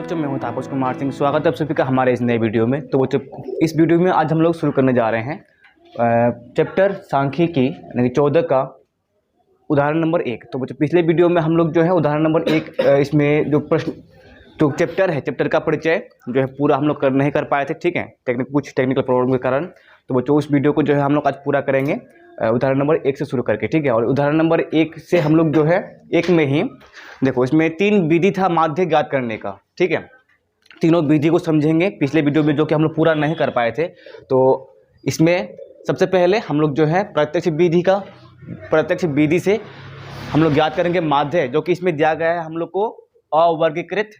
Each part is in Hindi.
बच्चों, मैं हूं तापस कुमार सिंह। स्वागत है आप सभी का हमारे इस नए वीडियो में। तो बच्चों, इस वीडियो में आज हम लोग शुरू करने जा रहे हैं चैप्टर सांख्यिकी यानी 14 का उदाहरण नंबर 1। तो बच्चों, पिछले वीडियो में हम लोग जो है उदाहरण नंबर 1 इसमें जो प्रश्न जो चैप्टर है, चैप्टर का परिचय जो है पूरा हम लोग नहीं कर पाए थे। ठीक है, कुछ टेक्निकल प्रॉब्लम के कारण। तो बच्चों, उस वीडियो को जो है हम लोग आज पूरा करेंगे उदाहरण नंबर 1 से शुरू करके। ठीक है, और उदाहरण नंबर 1 से हम लोग जो है एक में ही देखो, इसमें 3 विधि था माध्य ज्ञात करने का। ठीक है, तीनों विधि को समझेंगे। पिछले वीडियो में जो कि हम लोग पूरा नहीं कर पाए थे, तो इसमें सबसे पहले हम लोग जो है प्रत्यक्ष विधि से हम लोग ज्ञात करेंगे माध्य, जो कि इसमें दिया गया है हम लोग को अवर्गीकृत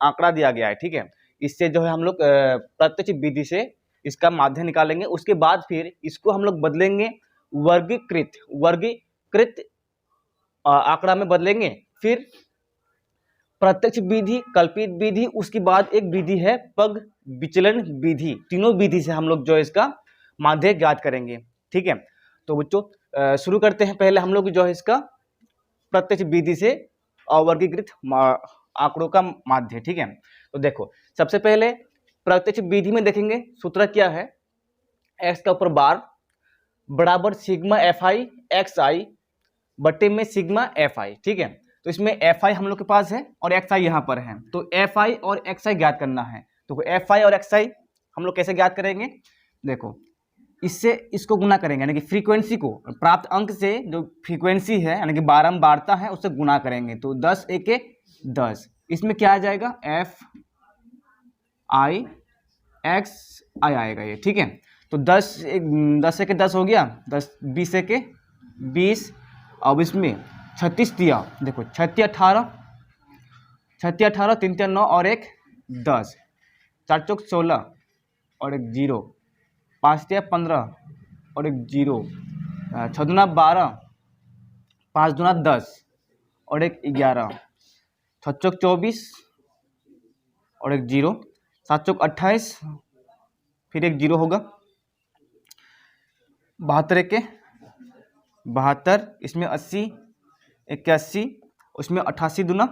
आंकड़ा दिया गया है। ठीक है, इससे जो है हम लोग प्रत्यक्ष विधि से इसका माध्य निकालेंगे। उसके बाद फिर इसको हम लोग बदलेंगे वर्गीकृत आंकड़ा में बदलेंगे। फिर प्रत्यक्ष विधि, कल्पित विधि, उसके बाद एक विधि है पग विचलन विधि। तीनों विधि से हम लोग जो है इसका माध्य ज्ञात करेंगे। ठीक है, तो बच्चों शुरू करते हैं। पहले हम लोग जो है इसका प्रत्यक्ष विधि से अवर्गीकृत आंकड़ों का माध्य। ठीक है, तो देखो, सबसे पहले प्रत्यक्ष विधि में देखेंगे सूत्र क्या है। x का ऊपर बार बराबर सिग्मा fi xi बटे में सिग्मा fi। ठीक है, तो इसमें fi हम लोग के पास है और xi यहाँ पर है, तो fi और xi ज्ञात करना है। तो fi और xi हम लोग कैसे ज्ञात करेंगे, देखो, इससे इसको गुना करेंगे, यानी कि फ्रीक्वेंसी को प्राप्त अंक से जो फ्रीक्वेंसी है यानी कि बारंबारता है उससे गुना करेंगे। तो 10 एके 10, इसमें क्या आ जाएगा fi xi आएगा ये। ठीक है, तो 10 एके 10 हो गया, 10 20 एके 20। अब इसमें 36 दिया, देखो 36 18 3 9 और 1 10, 4 चौक 16 और 1 0, 5 15 और 1 0, 6 दूना 12, 5 दूना 10 और 1 11, 6 चौक 24 और 1 0, 7 चौक 28, फिर 1 0 होगा, 72 एके 72, इसमें 80 81, उसमें 88 दूना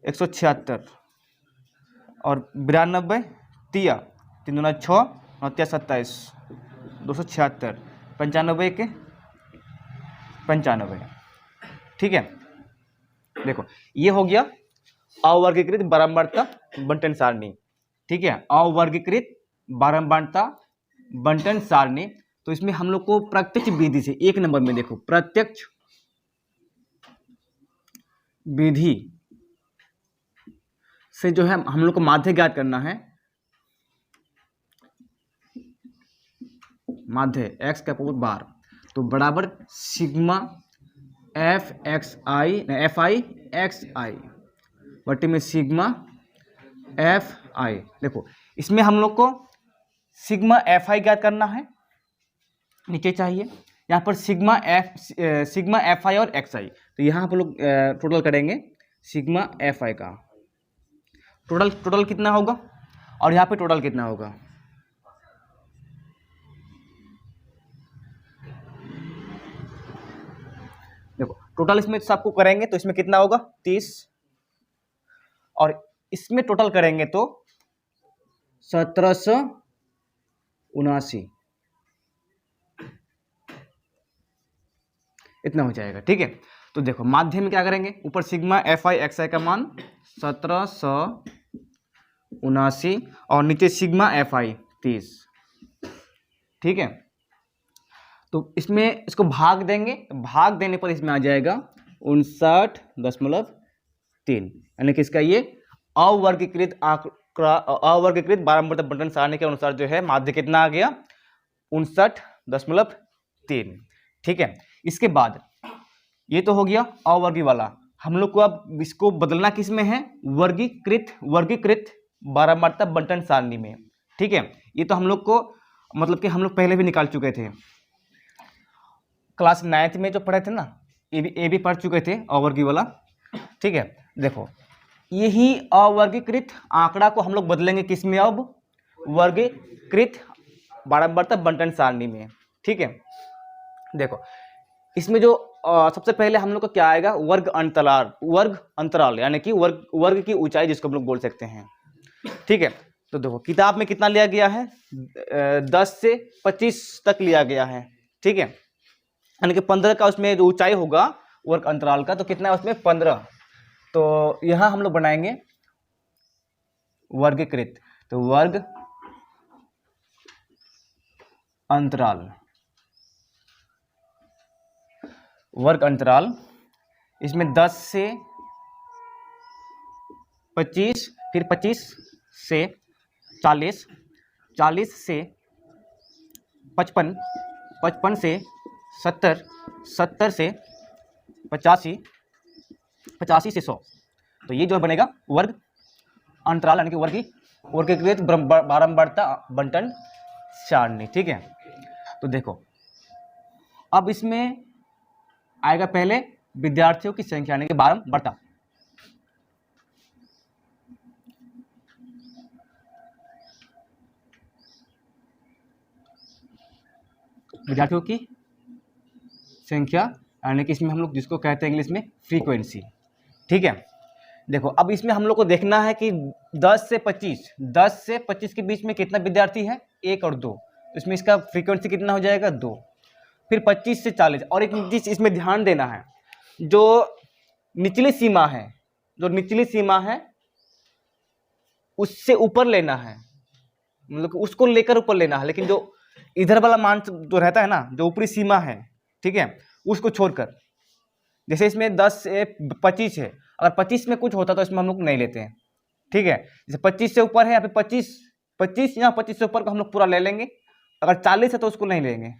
176 और 92 तिया 3 दूना 6 9 27 276 95 के 95। ठीक है, देखो ये हो गया अवर्गीकृत बारंबारता बंटन सारणी। ठीक है, अवर्गीकृत बारंबारता बंटन सारणी। तो इसमें हम लोग को प्रत्यक्ष विधि से 1 नंबर में देखो, प्रत्यक्ष विधि से जो है हम लोग को माध्य ज्ञात करना है। माध्य x का पावर बार, तो बराबर सिग्मा fi xi बटे में सिग्मा fi। देखो, इसमें हम लोग को सिग्मा fi ज्ञात करना है, नीचे चाहिए। यहाँ पर सिग्मा fi और xi, तो यहाँ पर लोग टोटल करेंगे सिग्मा fi का टोटल कितना होगा और यहाँ पे टोटल कितना होगा। देखो, टोटल इसमें सबको करेंगे तो इसमें कितना होगा 30, और इसमें टोटल करेंगे तो 1779 इतना हो जाएगा। ठीक है, तो देखो माध्य में क्या करेंगे, ऊपर सिग्मा fi xi का मान 1779 और नीचे सिग्मा fi 30। ठीक है, तो इसमें इसको भाग देंगे, भाग देने पर इसमें आ जाएगा 59.3, यानी कि इसका ये अवर्गीकृत बारंबारता बंटन सारणी के अनुसार जो है माध्य कितना आ गया 59.3। ठीक है, इसके बाद ये तो हो गया अवर्गी वाला। हम लोग को अब इसको बदलना किस में है, वर्गीकृत बारंबारता बंटन सारणी में। ठीक है, ये तो हम लोग को मतलब कि हम लोग पहले भी निकाल चुके थे, क्लास 9th में जो पढ़े थे ना, ये भी पढ़ चुके थे अवर्गी वाला। ठीक है, देखो यही अवर्गीकृत आंकड़ा को हम लोग बदलेंगे किस में, अब वर्गीकृत बारंबारता बंटन सारणी में। ठीक है, देखो इसमें जो सबसे पहले हम लोग का क्या आएगा, वर्ग अंतराल यानी कि वर्ग की ऊंचाई जिसको हम लोग बोल सकते हैं। ठीक है, तो देखो किताब में कितना लिया गया है, 10 से 25 तक लिया गया है। ठीक है, यानी कि 15 का उसमें जो ऊंचाई होगा वर्ग अंतराल का, तो कितना है उसमें 15। तो यहां हम लोग बनाएंगे वर्गीकृत, तो वर्ग अंतराल, वर्ग अंतराल इसमें 10 से 25, फिर 25 से 40, 40 से 55, 55 से 70, 70 से 85, 85 से 100। तो ये जो बनेगा वर्ग अंतराल यानी कि वर्गीकृत बारंबारता बंटन सारणी। ठीक है, तो देखो अब इसमें आएगा पहले विद्यार्थियों की संख्या यानी कि बारंबारता। विद्यार्थियों की संख्या यानी कि इसमें हम लोग जिसको कहते हैं इंग्लिश में फ्रीक्वेंसी। ठीक है, देखो अब इसमें हम लोग को देखना है कि 10 से 25 के बीच में कितना विद्यार्थी है, 1 और 2, तो इसमें इसका फ्रीक्वेंसी कितना हो जाएगा 2। फिर 25 से 40, और एक चीज इसमें ध्यान देना है, जो निचली सीमा है उससे ऊपर लेना है, मतलब उसको लेकर ऊपर लेना है, लेकिन जो इधर वाला मान जो रहता है ना, जो ऊपरी सीमा है, ठीक है, उसको छोड़कर। जैसे इसमें 10 से 25 है, अगर 25 में कुछ होता तो इसमें हम लोग नहीं लेते हैं। ठीक है, जैसे 25 से ऊपर है या फिर 25 या 25 से ऊपर को हम लोग पूरा ले लेंगे, अगर 40 है तो उसको नहीं लेंगे।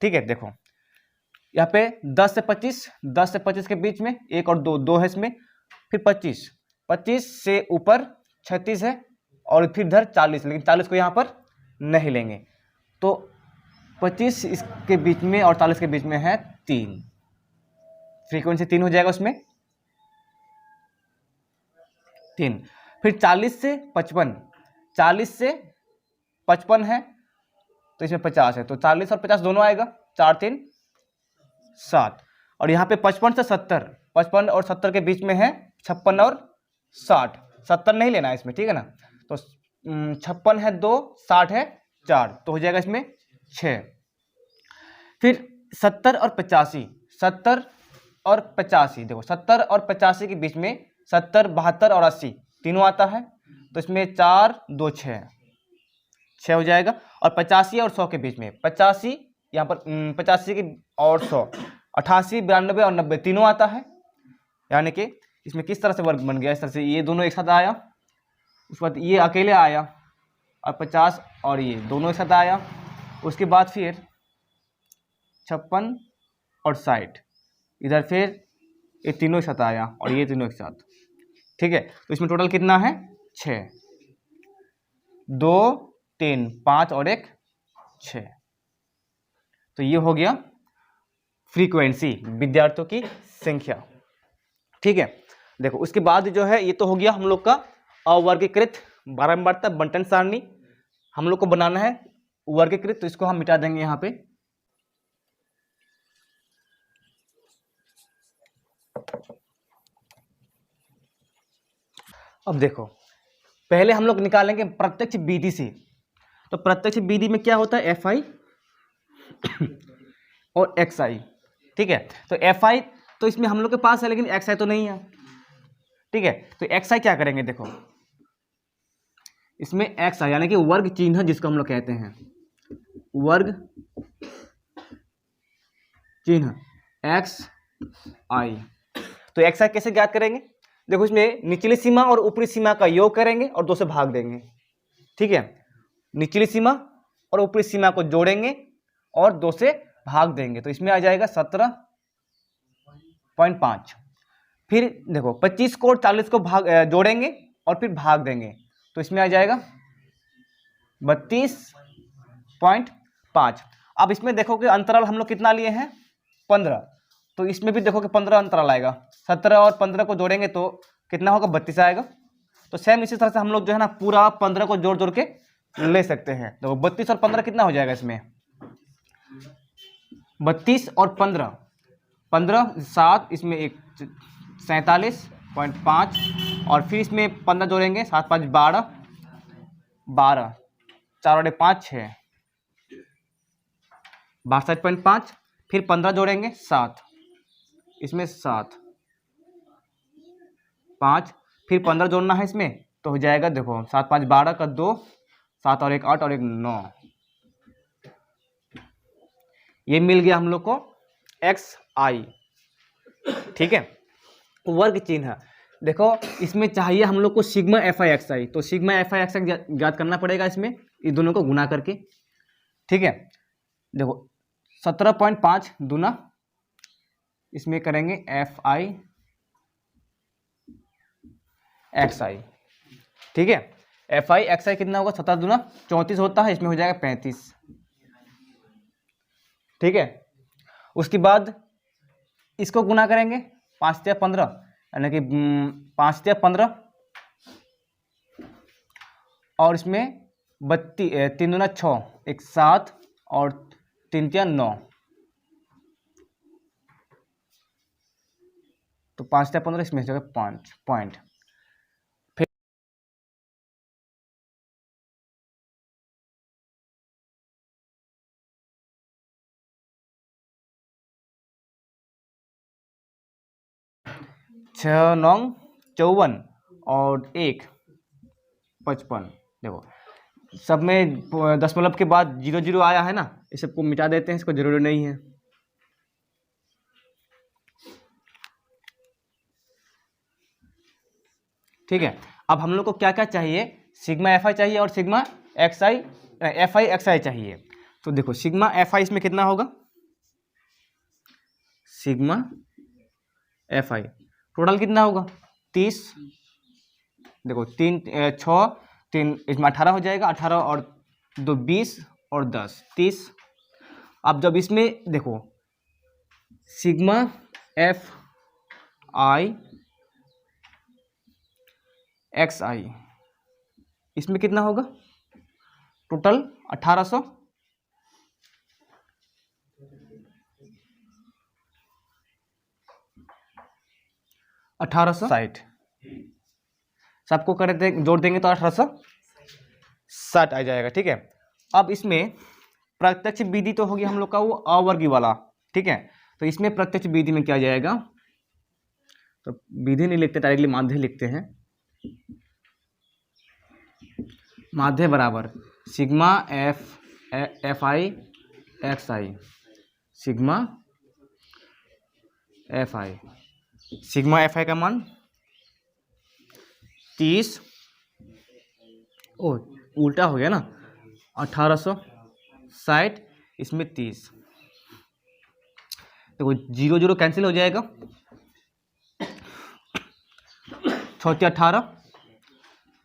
ठीक है, देखो यहाँ पे 10 से 25 के बीच में 1 और 2 है इसमें, फिर 25 से ऊपर 36 है, और फिर इधर 40, लेकिन 40 को यहाँ पर नहीं लेंगे। तो 25 इसके बीच में और 40 के बीच में है 3, फ्रीक्वेंसी 3 हो जाएगा उसमें 3। फिर 40 से 55 है, तो इसमें 50 है, तो 40 और 50 दोनों आएगा, 4 3 7। और यहाँ पे 55 से 70, 55 और 70 के बीच में है 56 और 60, 70 नहीं लेना है इसमें। ठीक है ना, तो 56 है 2, 60 है 4, तो हो जाएगा इसमें 6। फिर 70 और 85, 70 और 85, देखो 70 और 85 के बीच में 70, 72 और 80 तीनों आता है, तो इसमें 4 2 6 हो जाएगा। और 85 और 100 के बीच में 85 यहाँ पर 85 की और 100, 88, 92 और 90 तीनों आता है, यानी कि इसमें किस तरह से वर्ग बन गया, इस तरह से ये दोनों एक साथ आया, उसके बाद ये अकेले आया, और 50 और ये दोनों एक साथ आया, उसके बाद फिर 56 और 60 इधर फिर ये तीनों एक साथ आया, और ये तीनों एक साथ। ठीक है, तो इसमें टोटल कितना है 6, 2 3 5 और 1 6। तो ये हो गया फ्रीक्वेंसी, विद्यार्थियों की संख्या। ठीक है, देखो उसके बाद जो है ये तो हो गया हम लोग का अवर्गीकृत बारंबारता बंटन सारणी। हम लोग को बनाना है वर्गीकृत, तो इसको हम मिटा देंगे यहाँ पे। अब देखो पहले हम लोग निकालेंगे प्रत्यक्ष विधि से। तो प्रत्यक्ष विधि में क्या होता है, FI और XI। ठीक है, तो FI तो इसमें हम लोग के पास है, लेकिन XI तो नहीं है। ठीक है, तो XI क्या करेंगे, देखो इसमें XI यानी कि वर्ग चिन्ह जिसको हम लोग कहते हैं, वर्ग चिन्ह XI। तो XI कैसे ज्ञात करेंगे, देखो इसमें निचली सीमा और ऊपरी सीमा का योग करेंगे और 2 से भाग देंगे। ठीक है, निचली सीमा और ऊपरी सीमा को जोड़ेंगे और 2 से भाग देंगे, तो इसमें आ जाएगा 17.5। फिर देखो 25 को और 40 को जोड़ेंगे और फिर भाग देंगे, तो इसमें आ जाएगा 32.5। अब इसमें देखो कि अंतराल हम लोग कितना लिए हैं 15, तो इसमें भी देखो कि 15 अंतराल आएगा, 17 और 15 को जोड़ेंगे तो कितना होगा 32 आएगा। तो सेम इसी तरह से हम लोग जो है ना पूरा 15 को जोड़ जोड़ के ले सकते हैं। तो 32 और 15 कितना हो जाएगा, इसमें 32 और 15 15 7, इसमें एक 47.5 और फिर इसमें 15 जोड़ेंगे, 7 5 12, 12 4 और 5 6, 62.5, फिर 15 जोड़ेंगे 7, इसमें 7 5, फिर 15 जोड़ना है इसमें तो हो जाएगा, देखो 7 5 12 का 2, 7 और 1 8 और 1 9, ये मिल गया हम लोग को एक्स आई। ठीक है, वर्ग चिन्ह देखो इसमें चाहिए हम लोग को सिग्मा एफ आई एक्स आई, तो सिग्मा एफ आई एक्स आई ज्ञात करना पड़ेगा इसमें, इन दोनों को गुना करके। ठीक है, देखो 17.5 दूना, इसमें करेंगे एफ आई एक्स आई। ठीक है, एफ आई एक्स आई कितना होगा, 17 दूना 34 होता है, इसमें हो जाएगा 35। ठीक है, उसके बाद इसको गुना करेंगे 5 या 15, यानी कि 5 या 15 और इसमें 32 3 दूना 6, एक 7 और 3 या 9, तो 5 या 15 इसमें जगह 5 पॉइंट। फिर 6 9 54 और 1 55। देखो सब में दशमलव के बाद 0 0 आया है ना, इस सबको मिटा देते हैं, इसको जरूरी नहीं है। ठीक है, अब हम लोग को क्या क्या चाहिए, सिग्मा एफ आई चाहिए और sigma x i f i x i चाहिए। तो देखो सिग्मा एफ आई इसमें कितना होगा, सिग्मा एफ आई टोटल कितना होगा 30, देखो 3 6 3 इसमें 18 हो जाएगा, 18 और 2 20 और 10 30। अब जब इसमें देखो सिग्मा एफ आई एक्स आई इसमें कितना होगा टोटल 1800, साठ, सबको कर दे जोड़ देंगे तो 1860 आ जाएगा। ठीक है, अब इसमें प्रत्यक्ष विधि तो होगी हम लोग का वो अवर्गी वाला। ठीक है, तो इसमें प्रत्यक्ष विधि में क्या जाएगा, तो विधि नहीं लिखते, डायरेक्टली माध्य लिखते हैं। माध्य बराबर sigma f i x I, sigma f I, sigma f आई का मान 30, ओ उल्टा हो गया ना, 1860 इसमें 30, देखो 0 0 कैंसिल हो जाएगा, 6 18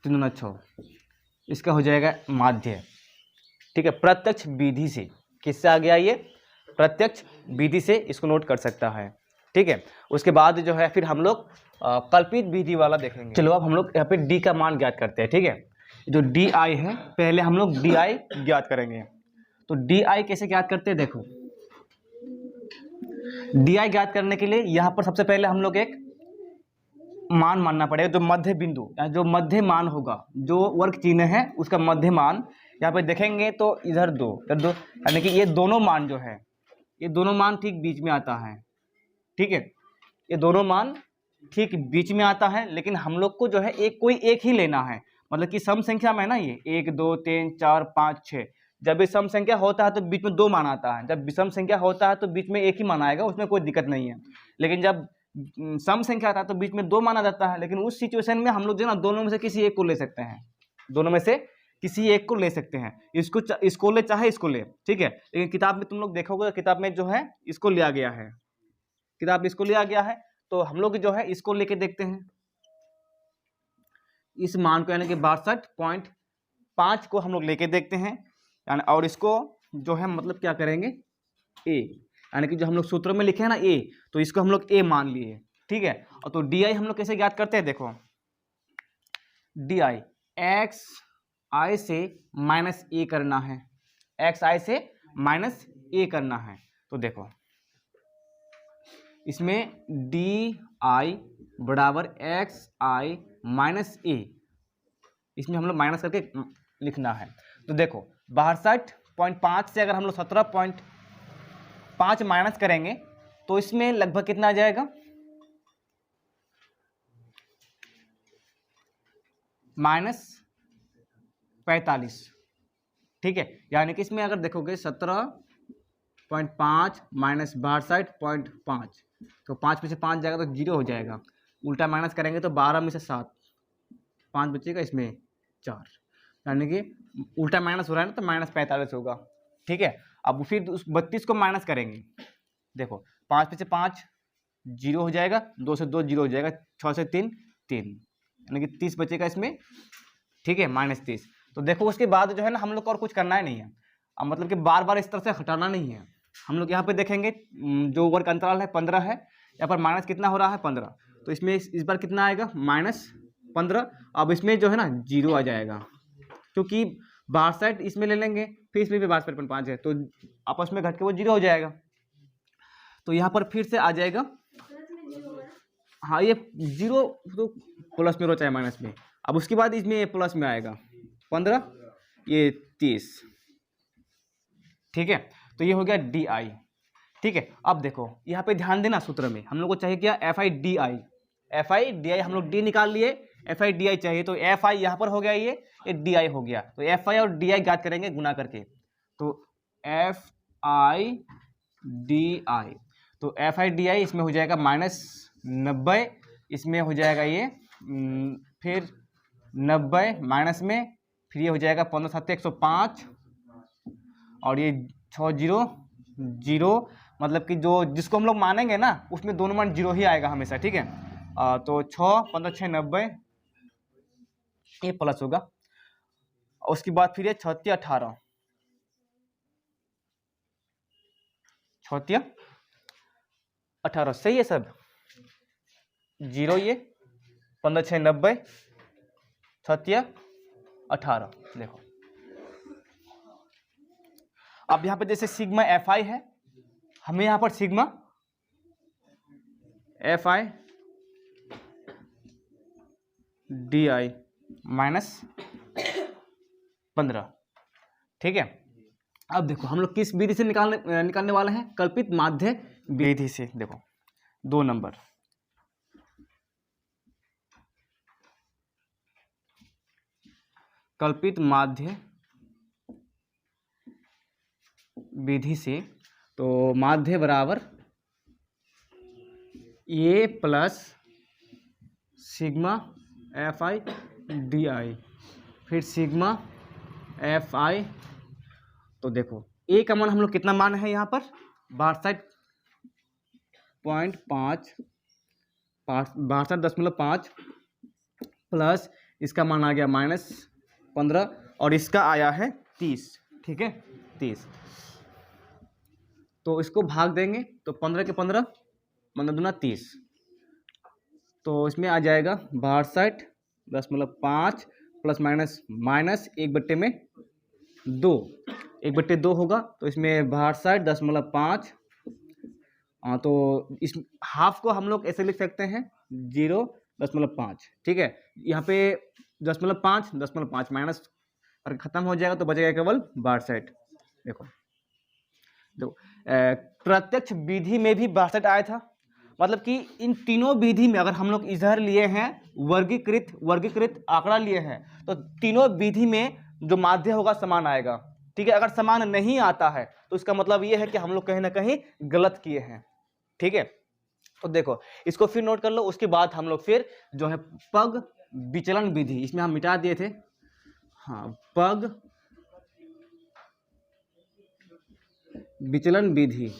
3 9 6, इसका हो जाएगा माध्य। ठीक है, प्रत्यक्ष विधि से, किससे आ गया ये, प्रत्यक्ष विधि से इसको नोट कर सकता है। ठीक है, उसके बाद जो है फिर हम लोग कल्पित विधि वाला देखेंगे। चलो अब हम लोग यहाँ पे डी का मान ज्ञात करते हैं। ठीक है, जो डी आई है पहले हम लोग डी आई ज्ञात करेंगे। तो डी आई कैसे ज्ञात करते हैं, देखो डी आई ज्ञात करने के लिए यहाँ पर सबसे पहले हम लोग एक मान मानना पड़ेगा, जो मध्य बिंदु जो मध्य मान होगा, जो वर्ग चिन्ह है उसका मध्य मान यहाँ पे देखेंगे तो इधर दो, यानी कि ये दोनों मान जो है, ये दोनों मान ठीक बीच में आता है। ठीक है, ये दोनों मान ठीक बीच में आता है, लेकिन हम लोग को जो है कोई एक ही लेना है, मतलब कि सम संख्या में ना, ये 1 2 3 4 5 6, जब ये सम संख्या होता है तो बीच में 2 मान आता है, जब विषम संख्या होता है तो बीच में एक ही मान आएगा, उसमें कोई दिक्कत नहीं है। लेकिन जब सम संख्या आता है तो बीच में 2 माना जाता है, लेकिन उस सिचुएशन में हम लोग जो ना दोनों में से किसी एक को ले सकते हैं, दोनों में से किसी एक को ले सकते हैं, इसको ले चाहे इसको ले। ठीक है, लेकिन किताब में तुम लोग देखोगे, किताब में जो है इसको लिया गया है, किताब में इसको लिया गया है, तो हम लोग जो है इसको लेके देखते हैं, इस मान को यानी कि 62.5 को हम लोग लेके देखते हैं, यानी और इसको जो है मतलब क्या करेंगे ए, यानी कि जो हम लोग सूत्र में लिखे हैं ना ए, तो इसको हम लोग ए मान लिए। ठीक है, और तो डी आई हम लोग कैसे ज्ञात करते हैं, देखो डी आई एक्स आई से माइनस ए करना है, एक्स आई से माइनस ए करना है। तो देखो इसमें डी आई बराबर एक्स आई माइनस ए, इसमें हम लोग माइनस करके लिखना है। तो देखो 62.5 से अगर हम लोग 17.5 माइनस करेंगे तो इसमें लगभग कितना आ जाएगा, -45। ठीक है, यानी कि इसमें अगर देखोगे 17.5 माइनस 62.5, तो 5 में से 5 जाएगा तो 0 हो जाएगा। उल्टा माइनस करेंगे तो 12 में से 7, 5 बचेगा, इसमें 4, यानी कि उल्टा माइनस हो रहा है ना, तो -45 होगा। ठीक है, अब फिर उस 32 को माइनस करेंगे। देखो 5 में से 5 0 हो जाएगा, 2 से 2 0 हो जाएगा, 6 से 3 3, यानी कि 30 बचेगा इसमें। ठीक है, -30। तो देखो उसके बाद जो है ना, हम लोग को और कुछ करना ही नहीं है। अब मतलब कि बार बार इस तरह से हटाना नहीं है। हम लोग यहाँ पे देखेंगे जो वर्ग अंतराल है 15 है, यहाँ पर माइनस कितना हो रहा है 15, तो इसमें इस बार कितना आएगा -15। अब इसमें जो है ना 0 आ जाएगा, क्योंकि 62 इसमें ले लेंगे, फिर इसमें भी 62.5 है, तो आपस में घट के वो 0 हो जाएगा। तो यहाँ पर फिर से आ जाएगा, हाँ ये 0 तो प्लस में रो चाहे माइनस में। अब उसके बाद इसमें ये प्लस में आएगा 15, ये 30। ठीक है, तो ये हो गया डी आई। ठीक है, अब देखो यहाँ पे ध्यान देना, सूत्र में हम लोग को चाहिए क्या, F i d i. F i d आई हम लोग डी निकाल लिए, एफ आई डी आई चाहिए, तो एफ आई यहाँ पर हो गया, ये डी आई हो गया। तो एफ आई और डी आई ज्ञात करेंगे गुना करके, तो एफ आई डी आई, तो एफ आई डी आई इसमें हो जाएगा -90, इसमें हो जाएगा ये फिर 90 माइनस में, फिर ये हो जाएगा 15 7 105, और ये 6 0 0, मतलब कि जो जिसको हम लोग मानेंगे ना उसमें दोनों मान 0 ही आएगा हमेशा। ठीक है, तो 6 15 6 90, ये प्लस होगा। उसके बाद फिर ये 36 18, 36 18 सही है सब, 0 ये 15 6 90 36 18। देखो अब यहाँ पे जैसे सिग्मा एफ आई है, हमें यहाँ पर सिग्मा एफ आई डी आई -15। ठीक है, अब देखो हम लोग किस विधि से निकालने वाले हैं, कल्पित माध्य विधि से। देखो 2 नंबर, कल्पित माध्य विधि से, तो माध्य बराबर a plus sigma f i d i, फिर सिग्मा एफ आई। तो देखो ए का मान हम लोग कितना मान है यहाँ पर 62.5, 62.5 प्लस इसका मान आ गया -15, और इसका आया है 30। ठीक है, 30, तो इसको भाग देंगे तो 15 के 15 15 दूना 30, तो इसमें आ जाएगा 62.5 प्लस माइनस 1/2, 1/2 होगा, तो इसमें 62.5। तो इस हाफ को हम लोग ऐसे लिख सकते हैं 0.5। ठीक है, यहाँ पे 0.5 माइनस और ख़त्म हो जाएगा, तो बचेगा केवल 62। देखो प्रत्यक्ष विधि में भी 62 आया था, मतलब कि इन तीनों विधि में अगर हम लोग इधर लिए हैं वर्गीकृत आंकड़ा लिए हैं, तो तीनों विधि में जो माध्य होगा समान आएगा। ठीक है, अगर समान नहीं आता है तो इसका मतलब ये है कि हम लोग कहीं ना कहीं गलत किए हैं। ठीक है, तो देखो इसको फिर नोट कर लो। उसके बाद हम लोग फिर जो है पग विचलन विधि, इसमें हम मिटा दिए थे, हाँ पग विचलन विधि,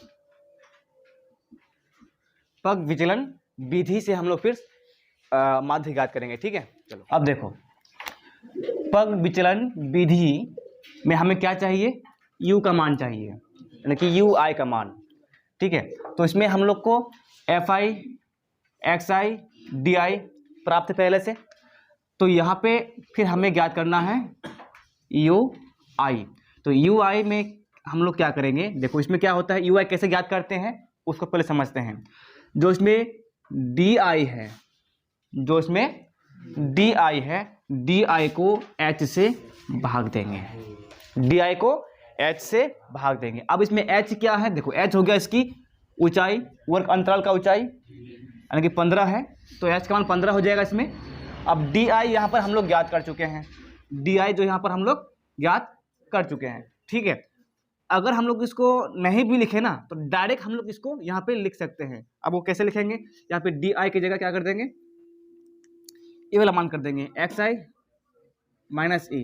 पग विचलन विधि से हम लोग फिर माध्य ज्ञात करेंगे। ठीक है, चलो अब देखो पग विचलन विधि में हमें क्या चाहिए, u का मान चाहिए, यानी कि u i का मान। ठीक है, तो इसमें हम लोग को F i x I d आई प्राप्त है पहले से, तो यहाँ पे फिर हमें ज्ञात करना है u i। तो u i में हम लोग क्या करेंगे, देखो इसमें क्या होता है, u i कैसे ज्ञात करते हैं उसको पहले समझते हैं। जो इसमें डी आई है, जो इसमें डी आई है, डी आई को एच से भाग देंगे, डी आई को एच से भाग देंगे। अब इसमें एच क्या है, देखो एच हो गया इसकी ऊंचाई, वर्ग अंतराल का ऊंचाई, यानी कि 15 है, तो एच का मान 15 हो जाएगा इसमें। अब डी आई यहाँ पर हम लोग ज्ञात कर चुके हैं, डी आई जो यहाँ पर हम लोग ज्ञात कर चुके हैं, ठीक है। अगर हम लोग इसको नहीं भी लिखे ना, तो डायरेक्ट हम लोग इसको यहाँ पे लिख सकते हैं। अब वो कैसे लिखेंगे, यहाँ पे डी आई की जगह क्या कर देंगे, ये वाला मान कर देंगे, एक्स आई माइनस ए,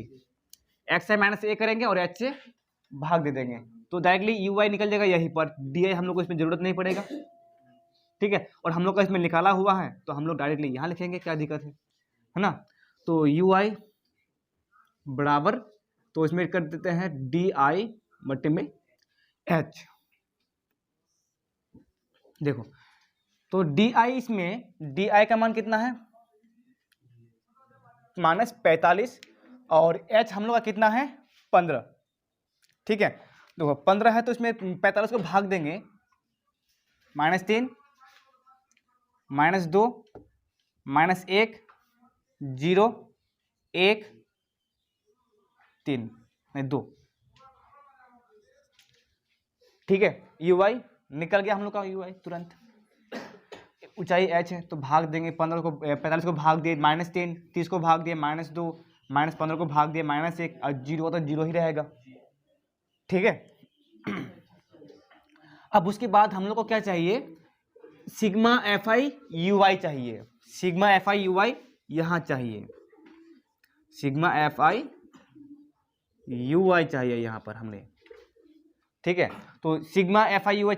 एक्स आई माइनस ए करेंगे और एच से भाग दे देंगे, तो डायरेक्टली यू आई निकल जाएगा यहीं पर, डी आई हम लोग को इसमें जरूरत नहीं पड़ेगा, ठीक है। और हम लोग का इसमें निकाला हुआ है, तो हम लोग डायरेक्टली यहाँ लिखेंगे, क्या दिक्कत है ना। तो यू आई बराबर, तो इसमें कर देते हैं डी आई बटे में एच, देखो तो डी आई, इसमें डी आई का मान कितना है -45, और एच हम लोग का कितना है 15, ठीक है। देखो 15 है तो इसमें 45 को भाग देंगे, -3 -2 -1 0 1 3 नहीं 2, ठीक है। यू आई निकल गया हम लोग का, यू आई तुरंत, ऊंचाई एच है तो भाग देंगे, 15 को 45 को भाग दिए, -3 30 को भाग दिए, -2 -15 को भाग दिए, -1 और 0 तो 0 ही रहेगा, ठीक है। अब उसके बाद हम लोग को क्या चाहिए, सिग्मा एफ आई यू आई चाहिए, सिग्मा एफ आई यू आई यहाँ चाहिए, सिग्मा एफ आई यू आई चाहिए यहाँ पर हमने, ठीक है। तो सिग्मा एफ आई यू आई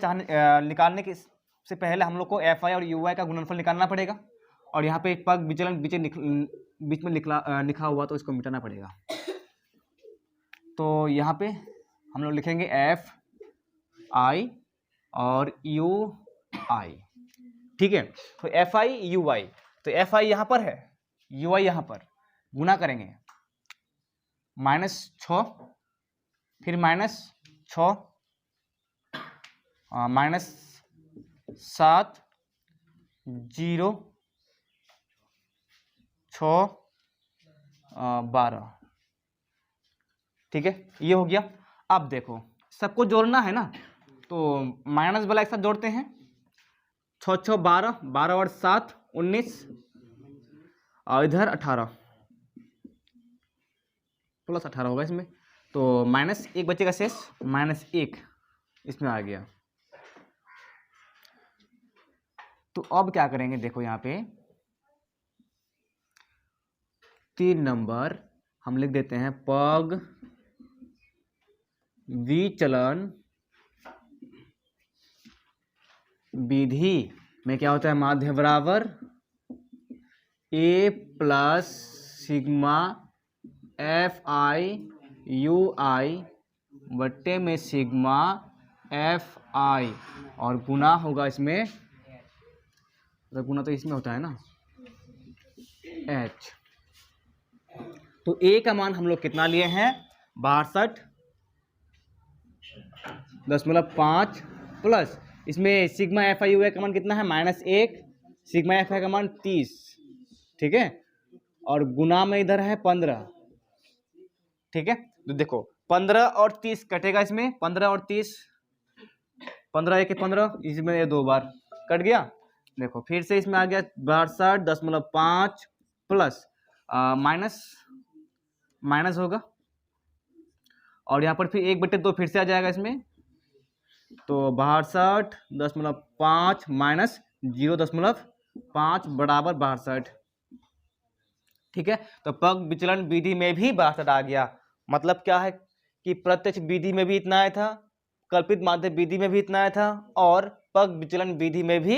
निकालने के से पहले हम लोग को एफ आई और यू आई का गुणनफल निकालना पड़ेगा, और यहाँ पे एक पग विचलन बीच में लिखा हुआ, तो इसको मिटाना पड़ेगा। तो यहाँ पे हम लोग लिखेंगे एफ आई और यू आई, ठीक है। तो एफ आई यू आई, तो एफ आई यहाँ पर है, यू आई यहाँ पर, गुना करेंगे -6 फिर -6 -7 0 6 12, ठीक है, ये हो गया। अब देखो सबको जोड़ना है ना, तो माइनस वाला एक साथ जोड़ते हैं, 6 6 12 12 और 7 19 और इधर 18 प्लस 18 होगा इसमें, तो -1 बचेगा शेष, -1 इसमें आ गया। तो अब क्या करेंगे, देखो यहाँ पे 3 नंबर हम लिख देते हैं, पग विचलन विधि में क्या होता है, माध्य बराबर a plus sigma f i u i बट्टे में सिग्मा एफ आई, और गुना होगा इसमें, तो गुना तो इसमें होता है ना एच। तो ए का मान हम लोग कितना लिए हैं, 62.5 प्लस इसमें सिग्मा एफ आई यू आई का मान कितना है -1, सिग्मा एफ आई का मान 30, ठीक है, और गुना में इधर है 15, ठीक है। तो देखो 15 और 30 कटेगा इसमें, 15 और 30, 15 1 15, इसमें ये 2 बार कट गया। देखो फिर से इसमें आ गया 62.5 प्लस माइनस होगा, और यहाँ पर फिर 1/2 फिर से आ जाएगा इसमें, तो 62.5 माइनस 0.5 बराबर 62, ठीक है। तो पग विचलन विधि में भी 62 आ गया। मतलब क्या है कि प्रत्यक्ष विधि में भी इतना आया था, कल्पित माध्य विधि में भी इतना आया था, और पग विचलन विधि में भी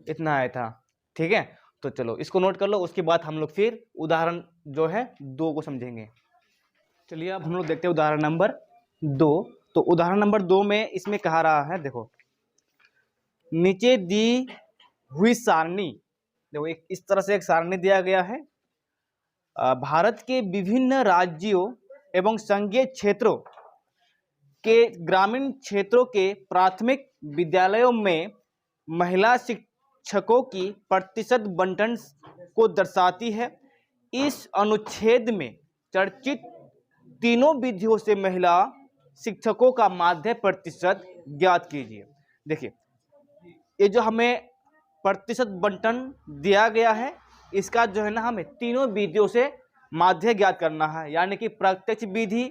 इतना आया था, ठीक है। तो चलो इसको नोट कर लो, उसके बाद हम लोग फिर उदाहरण जो है 2 को समझेंगे। चलिए अब हम लोग देखते हैं उदाहरण नंबर 2। तो उदाहरण नंबर 2 में इसमें कहा रहा है, देखो नीचे दी हुई सारणी, देखो एक इस तरह से एक सारणी दिया गया है, भारत के विभिन्न राज्यों एवं संघीय क्षेत्रों के ग्रामीण क्षेत्रों के प्राथमिक विद्यालयों में महिला शिक्षकों की प्रतिशत बंटन को दर्शाती है। इस अनुच्छेद में चर्चित तीनों विधियों से महिला शिक्षकों का माध्य प्रतिशत ज्ञात कीजिए। देखिए, ये जो हमें प्रतिशत बंटन दिया गया है, इसका जो है ना हमें तीनों विधियों से माध्य ज्ञात करना है, यानी कि प्रत्यक्ष विधि,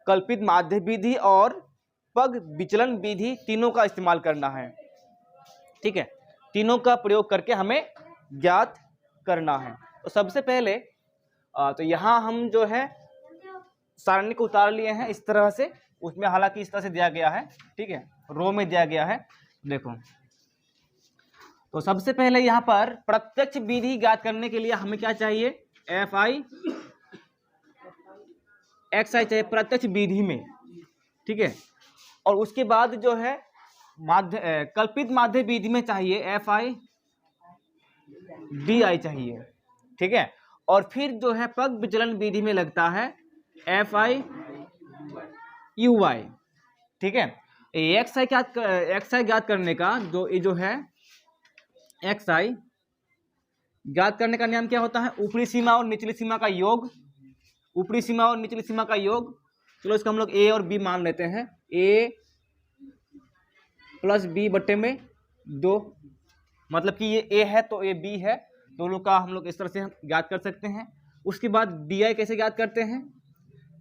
कल्पित माध्य विधि और पग विचलन विधि, तीनों का इस्तेमाल करना है। ठीक है, तीनों का प्रयोग करके हमें ज्ञात करना है। तो सबसे पहले तो यहाँ हम जो है सारणी को उतार लिए हैं इस तरह से, उसमें हालांकि इस तरह से दिया गया है, ठीक है, रो में दिया गया है। देखो, तो सबसे पहले यहाँ पर प्रत्यक्ष विधि ज्ञात करने के लिए हमें क्या चाहिए, एफ आई एक्स आई चाहिए प्रत्यक्ष विधि में, ठीक है। और उसके बाद जो है कल्पित माध्य विधि में चाहिए एफ आई डी आई चाहिए, ठीक है। और फिर जो है पग विचलन विधि में लगता है एफ आई यू आई, ठीक है। एक्स आई ज्ञात करने का जो है एक्स आई ज्ञात करने का नियम क्या होता है, ऊपरी सीमा और निचली सीमा का योग, ऊपरी सीमा और निचली सीमा का योग। चलो इसको हम लोग ए और बी मान लेते हैं, ए प्लस बी बट्टे में 2, मतलब कि ये ए है तो ये बी है, दोनों का हम लोग इस तरह से ज्ञात कर सकते हैं। उसके बाद डी आई कैसे ज्ञात करते हैं,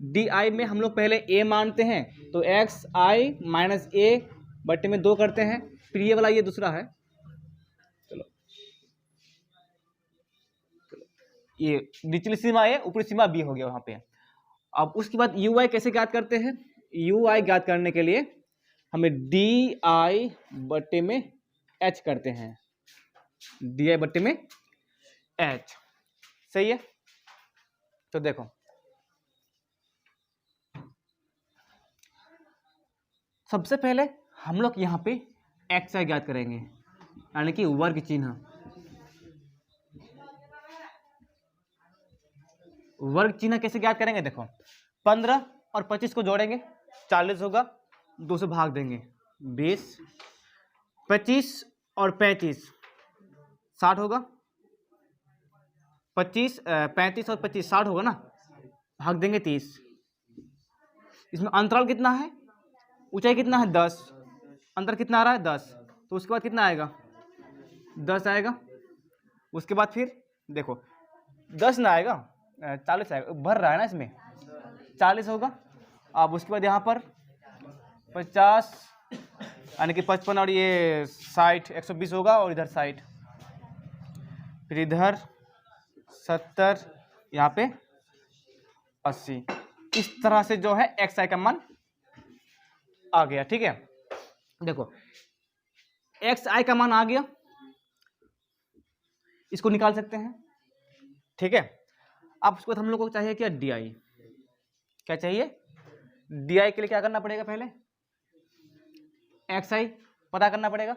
डी आई में हम लोग पहले ए मानते हैं तो एक्स आई माइनस ए बट्टे में 2 करते हैं, फिर ये वाला ये दूसरा है, चलो ये निचली सीमा ए ऊपरी सीमा बी हो गया वहां पे। अब उसके बाद यू आई कैसे ज्ञात करते हैं, यू आई ज्ञात करने के लिए हमें डी आई बट्टे में एच करते हैं, डी आई बट्टे में एच, सही है। तो देखो सबसे पहले हम लोग यहाँ पे एक्स आई ज्ञात करेंगे, यानी कि वर्ग चिन्ह, वर्ग चिन्ह कैसे ज्ञात करेंगे, देखो 15 और 25 को जोड़ेंगे 40 होगा, 2 से भाग देंगे 20, 25 और 35 60 होगा, 35 और 25 60 होगा ना, भाग देंगे 30। इसमें अंतराल कितना है, ऊंचाई कितना है 10, अंतर कितना आ रहा है 10, तो उसके बाद कितना आएगा 10 आएगा। उसके बाद फिर देखो 10 ना आएगा 40 आएगा, भर रहा है ना इसमें, 40 होगा। अब उसके बाद यहाँ पर 50 यानी कि 55 और ये 60 120 होगा, और इधर 60, फिर इधर 70, यहाँ पे 80। इस तरह से जो है एक्स आई का मान आ गया, ठीक है। देखो एक्स आई का मान आ गया, इसको निकाल सकते हैं, ठीक है। अब उसके बाद हम लोग को चाहिए क्या, डी आई, क्या चाहिए, डी आई के लिए क्या करना पड़ेगा, पहले एक्स आई पता करना पड़ेगा।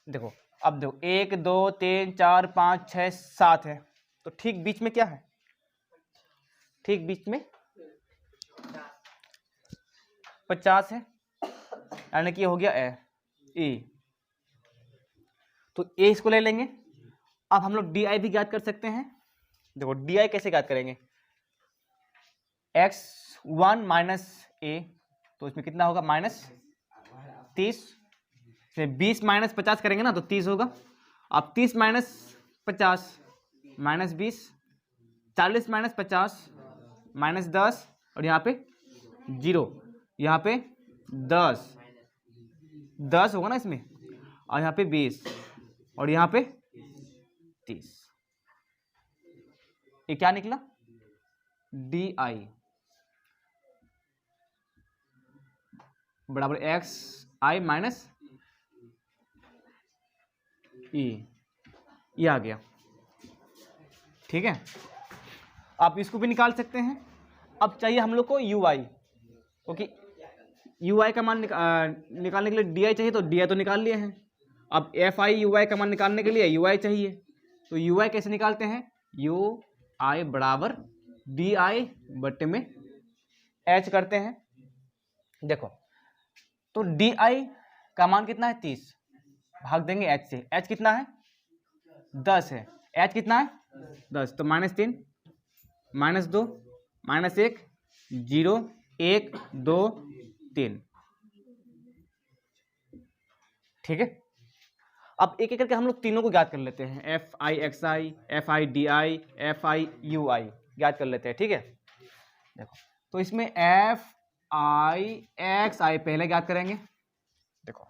देखो अब देखो 1 2 3 4 5 6 7 है, तो ठीक बीच में क्या है, ठीक बीच में 50 है, यानी कि हो गया ए, तो ए इसको ले लेंगे। अब हम लोग डी आई भी ज्ञात कर सकते हैं। देखो डी आई कैसे ज्ञात करेंगे, x1 माइनस ए, तो इसमें कितना होगा -30, 20 माइनस 50 करेंगे ना तो 30 होगा। अब 30 माइनस 50 -20, 40 माइनस 50 -10, और यहाँ पे 0, यहाँ पे 10 होगा ना इसमें, और यहाँ पे 20, और यहाँ पे 30। ये क्या निकला, डी आई बराबर एक्स आई माइनस ई, ये आ गया, ठीक है। आप इसको भी निकाल सकते हैं। अब चाहिए हम लोग को यू आई, क्योंकि यू आई का मान निकालने के लिए डी आई चाहिए, तो डी आई तो निकाल लिए हैं। अब एफ आई यू आई का मान निकालने के लिए यू आई चाहिए, तो यू आई कैसे निकालते हैं, यू आई बराबर डी आई बट्टे में एच करते हैं। देखो तो डी आई का मान कितना है 30, भाग देंगे एच से। एच कितना है 10 है, एच कितना है 10, तो -3 -2 -1 0 1 2 3। ठीक है, अब एक एक करके हम लोग तीनों को ज्ञात कर लेते हैं, f i x i, f i d i, f i u i ज्ञात कर लेते हैं। ठीक है, देखो तो इसमें एफ आई एक्स आई पहले ज्ञात करेंगे। देखो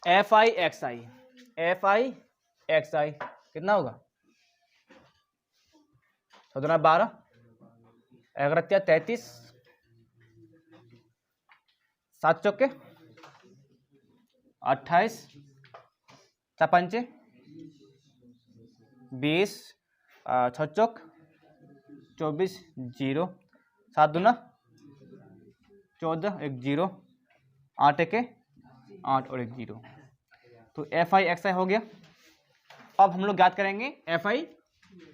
f i x i, f i x i कितना होगा 12 11 33 7 चौके 28 4 पंचे 20 6 चौक 24 0 7 दूना 14 1 0 8 के 8 और 1 0। तो एफ आई एक्स आई हो गया। अब हम लोग ज्ञात करेंगे एफ आई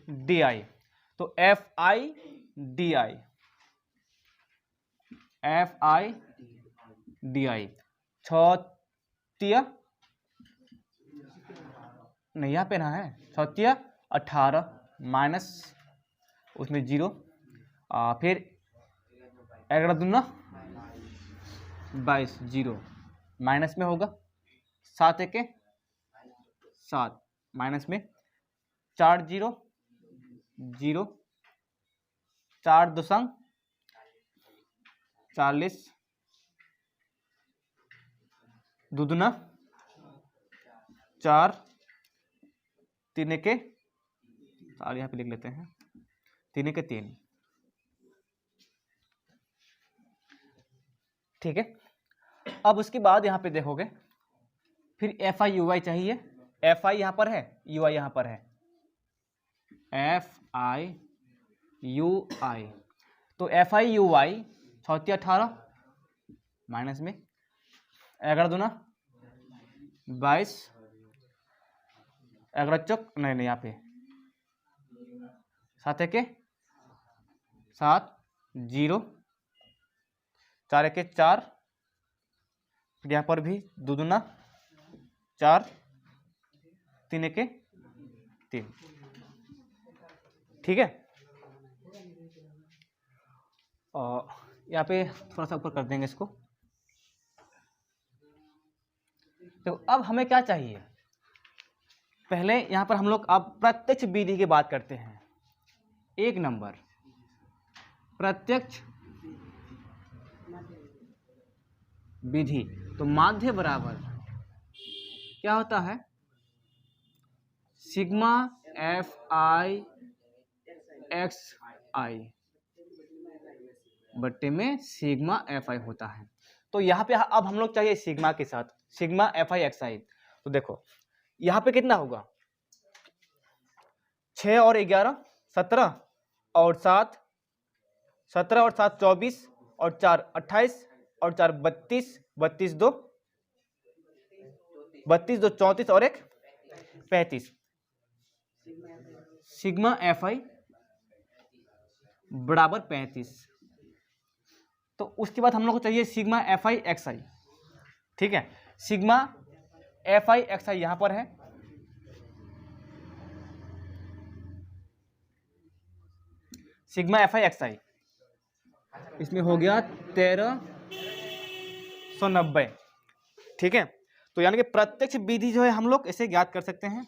डी आई। तो f i d i, f i d i 6 नहीं यहाँ पे ना है 6 18 माइनस उसमें 0 फिर 11 दूना 22 0 माइनस में होगा 7 1 7 माइनस में 4 0 0 4 2 40 दूना 4 3 के 4 यहाँ पे लिख लेते हैं 3 के 3। ठीक है, अब उसके बाद यहाँ पे देखोगे फिर एफ आई यू आई चाहिए। एफ आई यहाँ पर है, यू आई यहाँ पर है, एफ आई यू आई। तो f i u I 6 18 minus में 11 दूना 22 11 चौक नहीं यहाँ पे 7 1 7 0 4 1 4 फिर यहाँ पर भी 2 दूना 4 3 1 3। ठीक है, और यहाँ पे थोड़ा सा ऊपर कर देंगे इसको। तो अब हमें क्या चाहिए, पहले यहाँ पर हम लोग अब प्रत्यक्ष विधि की बात करते हैं। 1 नंबर प्रत्यक्ष विधि, तो माध्य बराबर क्या होता है सिग्मा एफ आई एक्स आई बट्टे में सिग्मा एफ आई होता है। तो यहाँ पे अब हम लोग चाहिए सिग्मा के साथ सिग्मा एफ आई एक्स आई। तो देखो यहाँ पे कितना होगा 6 और 11 17 और 7 17 और 7 24 और 4 28 और 4 32 32 2 32 2 34 और 1 35। सिग्मा एफ आई बराबर 35। तो उसके बाद हम लोग को चाहिए सिग्मा एफ आई एक्स आई। ठीक है, सिग्मा एफ आई एक्स आई यहां पर है, सिग्मा एफ आई एक्स आई इसमें हो गया 1390। ठीक है, तो यानी कि प्रत्यक्ष विधि जो है हम लोग इसे ज्ञात कर सकते हैं।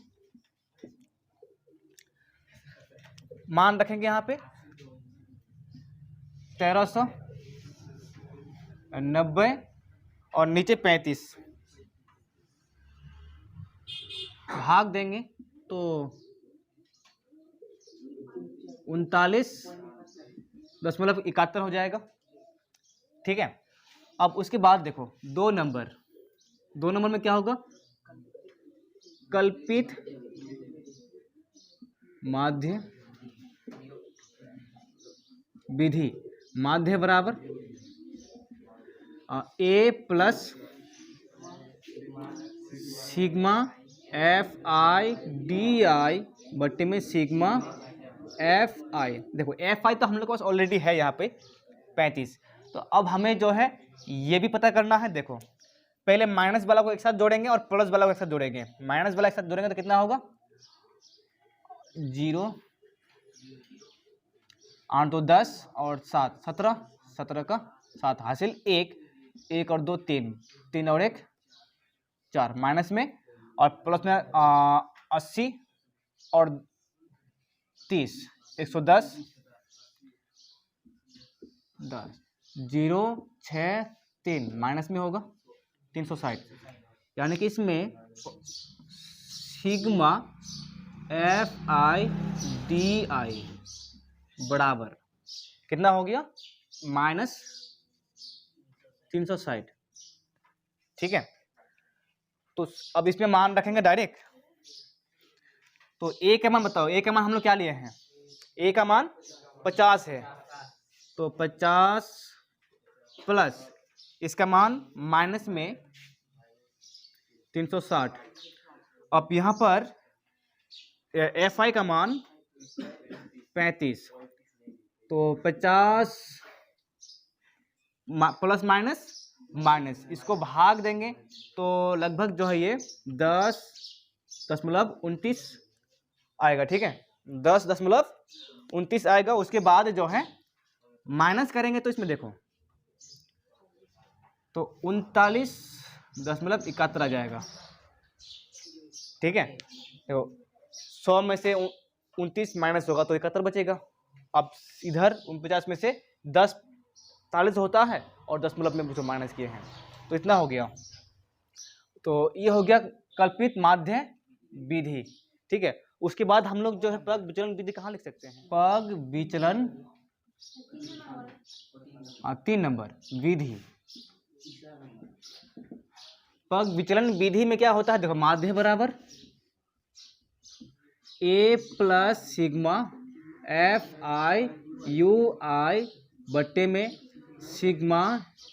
मान रखेंगे यहां पे 1390 और नीचे 35 भाग देंगे तो 39.71 हो जाएगा। ठीक है, अब उसके बाद देखो 2 नंबर में क्या होगा कल्पित माध्य विधि। माध्य बराबर a plus sigma f i d i बट्टे में सिग्मा एफ आई। देखो एफ आई तो हम लोग के पास ऑलरेडी है यहाँ पे 35। तो अब हमें जो है ये भी पता करना है। देखो पहले माइनस वाला को एक साथ जोड़ेंगे और प्लस वाला को एक साथ जोड़ेंगे। माइनस वाला एक साथ जोड़ेंगे तो कितना होगा 0, 8 2 10 और 7 17, 17 का 7 हासिल 1, 1 और 2 3, 3 और 1 4, माइनस में और प्लस में 80 और 30, 110 10, 0 6 3, माइनस में होगा 360, यानी कि इसमें सिग्मा FI/DI बराबर कितना हो गया -360। ठीक है, तो अब इसमें मान रखेंगे डायरेक्ट। तो ए का मान बताओ, ए का मान हम लोग क्या लिए हैं, ए का मान 50 है, तो 50 प्लस इसका मान माइनस में 360। अब यहाँ पर FI का मान 35, तो 50 प्लस माइनस माइनस, इसको भाग देंगे तो लगभग जो है ये 10.29 आएगा। ठीक है, 10.29 आएगा। उसके बाद जो है माइनस करेंगे तो इसमें देखो तो 39.71 आ जाएगा। ठीक है, देखो 100 में से 29 माइनस होगा तो 71 बचेगा। अब इधर 49 में से 10 40 होता है और 10 में जो माइनस किए हैं तो इतना हो गया। तो ये हो गया कल्पित माध्य विधि। ठीक है, उसके बाद हम लोग जो है पग विचलन विधि कहाँ लिख सकते हैं, पग विचलन 3 नंबर विधि। पग विचलन विधि में क्या होता है, देखो माध्य बराबर A प्लस सिग्मा FI/UI बट्टे में सिग्मा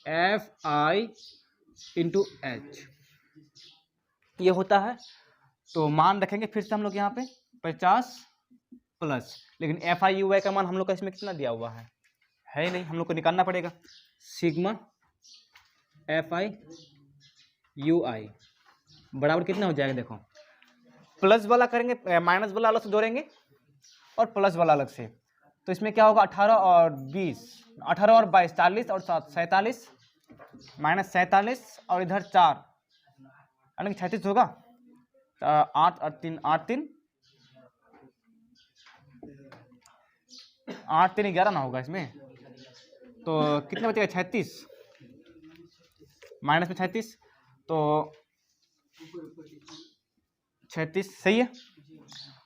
FI इंटू H ये होता है। तो मान रखेंगे फिर से हम लोग यहाँ पे 50 प्लस, लेकिन FI/UI का मान हम लोग का इसमें कितना दिया हुआ है नहीं, हम लोग को निकालना पड़ेगा। सिग्मा FI/UI बराबर कितना हो जाएगा, देखो प्लस वाला करेंगे माइनस वाला अलग से जोड़ेंगे और प्लस वाला अलग से, तो इसमें क्या होगा 18 और 20, 18 और 22 40 और 7 47 माइनस 47 और इधर 4 यानी कि 36 होगा। 8 और 3 8 3 8 3 11 ना होगा इसमें, तो कितना बचेगा 36 माइनस में 36, तो 36 सही है।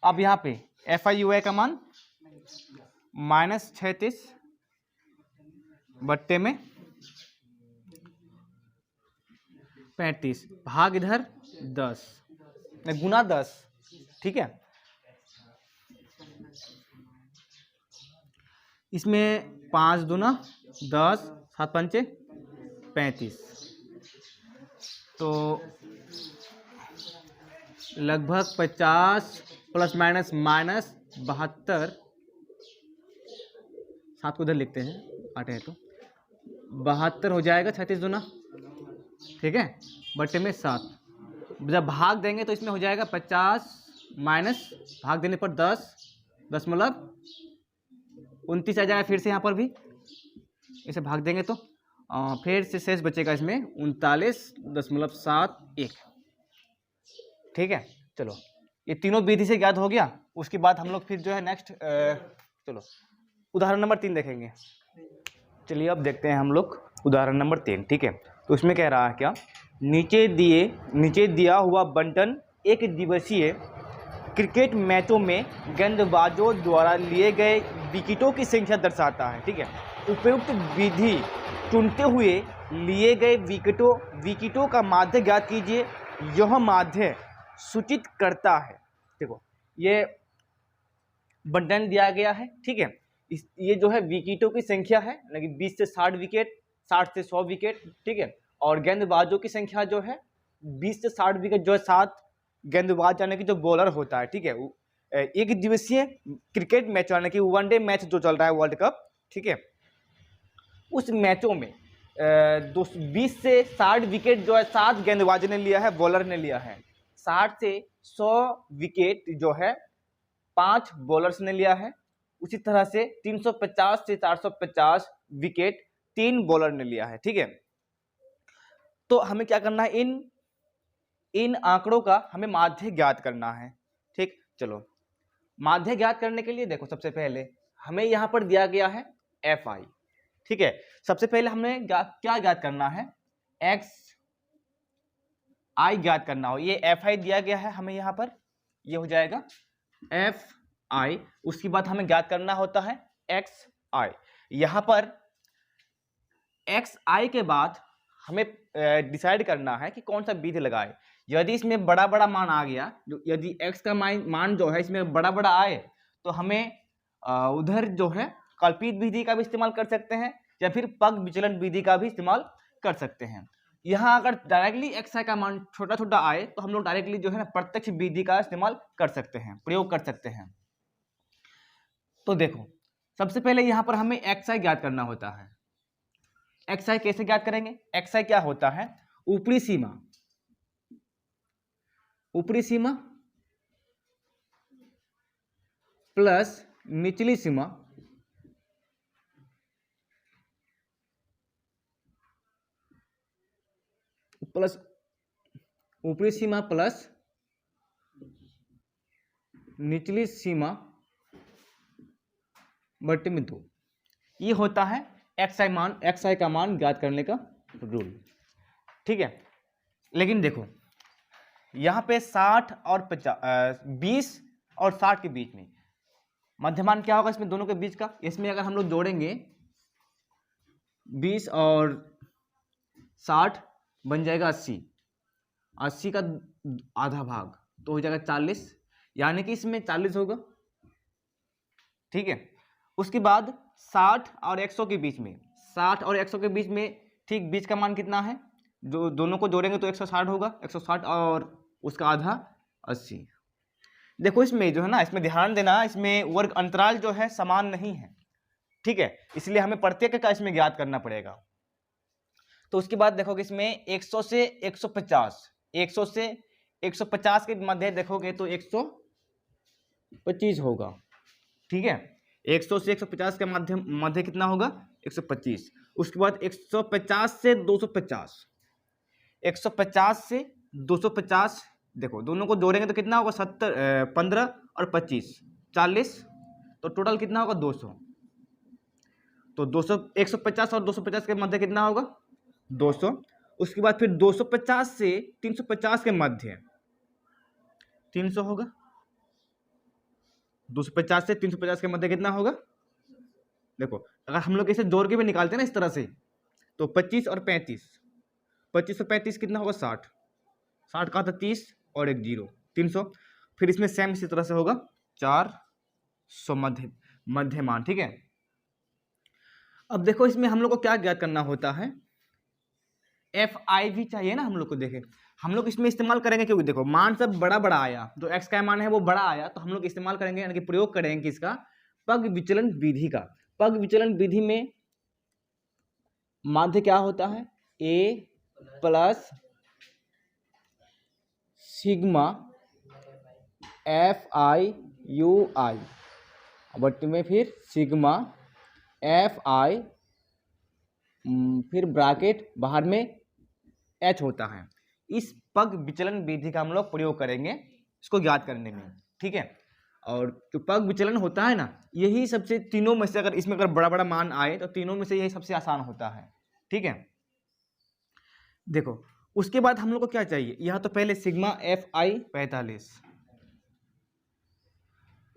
अब यहाँ पे FI/UI का मान -36 बट्टे में 35 भाग इधर 10 गुना 10। ठीक है, इसमें 5 दूना 10 7 पंचे 35, तो लगभग 50 प्लस माइनस माइनस 72, 7 को इधर लिखते हैं 8 है तो 72 हो जाएगा 36 दूना। ठीक है, बट्टे में 7, जब भाग देंगे तो इसमें हो जाएगा 50 माइनस भाग देने पर 10.29 आ जाएगा। फिर से यहाँ पर भी इसे भाग देंगे तो फिर से शेष बचेगा इसमें 39.71। ठीक है, चलो ये तीनों विधि से ज्ञात हो गया। उसके बाद हम लोग फिर जो है नेक्स्ट चलो उदाहरण नंबर 3 देखेंगे। चलिए अब देखते हैं हम लोग उदाहरण नंबर 3। ठीक है, तो इसमें कह रहा है क्या, नीचे दिया हुआ बंटन एक दिवसीय क्रिकेट मैचों में गेंदबाजों द्वारा लिए गए विकेटों की संख्या दर्शाता है। ठीक है, उपयुक्त विधि चुनते हुए लिए गए विकेटों का माध्य ज्ञात कीजिए। यह माध्य सूचित करता है, देखो ये बंटन दिया गया है। ठीक है, ये जो है विकेटों की संख्या है, लेकिन 20 से 60 विकेट, 60 से 100 विकेट। ठीक है, और गेंदबाजों की संख्या जो है 20 से 60 विकेट जो है 7 गेंदबाज यानी कि जो बॉलर होता है। ठीक है, एक दिवसीय क्रिकेट मैच यानी कि वनडे मैच जो चल रहा है वर्ल्ड कप। ठीक है, उस मैचों में 20 से 60 विकेट जो है 7 गेंदबाज ने लिया है, बॉलर ने लिया है। 60 से 100 विकेट जो है 5 बॉलर्स ने लिया है। उसी तरह से 350 से 450 विकेट 3 बॉलर ने लिया है। ठीक है, तो हमें क्या करना है, इन आंकड़ों का हमें माध्य ज्ञात करना है। ठीक, चलो माध्य ज्ञात करने के लिए देखो, सबसे पहले हमें यहां पर दिया गया है FI। ठीक है, सबसे पहले हमें क्या ज्ञात करना है, XI ज्ञात करना हो। ये FI दिया गया है हमें यहां पर, ये हो जाएगा FI। उसके बाद हमें ज्ञात करना होता है XI। यहां पर XI के बाद हमें डिसाइड करना है कि कौन सा विधि लगाए। यदि इसमें बड़ा बड़ा मान आ गया, यदि x का मान जो है इसमें बड़ा बड़ा आए, तो हमें उधर जो है कल्पित विधि का भी इस्तेमाल कर सकते हैं, या फिर पग विचलन विधि का भी इस्तेमाल कर सकते हैं। यहाँ अगर डायरेक्टली XI का मान छोटा छोटा आए, तो हम लोग डायरेक्टली जो है ना प्रत्यक्ष विधि का इस्तेमाल कर सकते हैं, प्रयोग कर सकते हैं। तो देखो, सबसे पहले यहाँ पर हमें XI ज्ञात करना होता है। XI कैसे ज्ञात करेंगे, XI क्या होता है, ऊपरी सीमा प्लस निचली सीमा प्लस ऊपरी सीमा प्लस निचली सीमा बटे में 2। ये होता है XI का मान ज्ञात करने का रूल। ठीक है, लेकिन देखो यहाँ पे 60 और 50, 20 और 60 के बीच में मध्यमान क्या होगा इसमें दोनों के बीच का, इसमें अगर हम लोग जोड़ेंगे 20 और 60 बन जाएगा 80 का आधा भाग तो हो जाएगा 40, यानी कि इसमें 40 होगा। ठीक है, उसके बाद 60 और 100 के बीच में, 60 और 100 के बीच में ठीक बीच का मान कितना है, जो दोनों को जोड़ेंगे तो 160 होगा, 160 और उसका आधा 80। देखो इसमें जो है ना, इसमें ध्यान देना, इसमें वर्ग अंतराल जो है समान नहीं है। ठीक है, इसलिए हमें प्रत्येक का इसमें ज्ञात करना पड़ेगा। तो उसके बाद देखोगे इसमें 100 से 150, 100 से 150 के मध्य देखोगे तो 125 होगा। ठीक है, 100 से 150 के मध्य कितना होगा, 125। उसके बाद 150 से 250, 150 से 250 देखो दोनों को जोड़ेंगे तो कितना होगा, 15 और 25 40, तो टोटल कितना होगा 200। तो 200 150 और 250 के मध्य कितना होगा 200। उसके बाद फिर 250 से 350 के मध्य 300 होगा। 250 से 350 के मध्य कितना होगा, देखो अगर हम लोग इसे जोड़ के भी निकालते हैं ना इस तरह से, तो 25 और 35, 25 और 35 कितना होगा 60, 60 का था 30 और एक 0, 300। फिर इसमें सेम इसी तरह से होगा 400 मध्यमान। ठीक है, अब देखो इसमें हम लोग को क्या ज्ञात करना होता है, FI भी चाहिए ना हम लोग को। देखें हम लोग इसमें इस्तेमाल करेंगे, क्योंकि देखो मान सब बड़ा बड़ा आया, जो x का मान है वो बड़ा आया, तो हम लोग इस्तेमाल करेंगे यानी कि प्रयोग करेंगे किसका, पग विचलन विधि का। पग विचलन विधि में माध्य क्या होता है, A plus sigma FI UI बट्टी में फिर सिग्मा FI फिर ब्रैकेट बाहर में H होता है। इस पग विचलन विधि का हम लोग प्रयोग करेंगे इसको ज्ञात करने में। ठीक है, और जो पग विचलन होता है ना, यही सबसे तीनों में से, अगर इसमें अगर बड़ा बड़ा मान आए तो तीनों में से यही सबसे आसान होता है। ठीक है, देखो उसके बाद हम लोग को क्या चाहिए, यहाँ तो पहले सिग्मा FI 45,